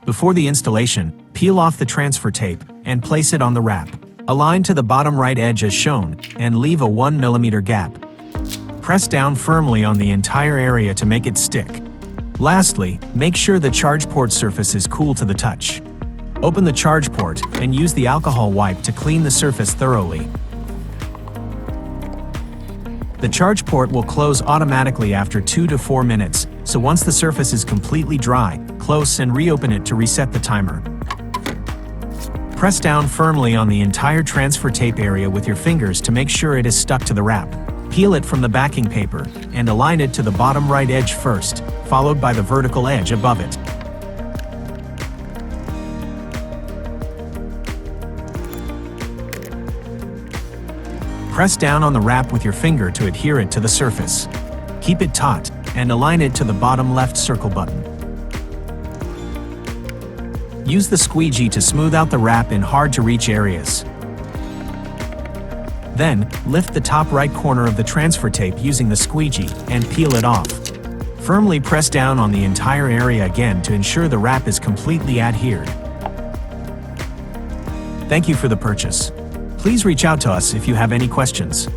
Before the installation, peel off the transfer tape and place it on the wrap. Align to the bottom right edge as shown, and leave a 1 mm gap. Press down firmly on the entire area to make it stick. Lastly, make sure the charge port surface is cool to the touch. Open the charge port and use the alcohol wipe to clean the surface thoroughly. The charge port will close automatically after 2 to 4 minutes, so once the surface is completely dry, close and reopen it to reset the timer. Press down firmly on the entire transfer tape area with your fingers to make sure it is stuck to the wrap. Peel it from the backing paper and align it to the bottom right edge first, followed by the vertical edge above it. Press down on the wrap with your finger to adhere it to the surface. Keep it taut, and align it to the bottom left circle button. Use the squeegee to smooth out the wrap in hard-to-reach areas. Then, lift the top right corner of the transfer tape using the squeegee and peel it off. Firmly press down on the entire area again to ensure the wrap is completely adhered. Thank you for the purchase. Please reach out to us if you have any questions.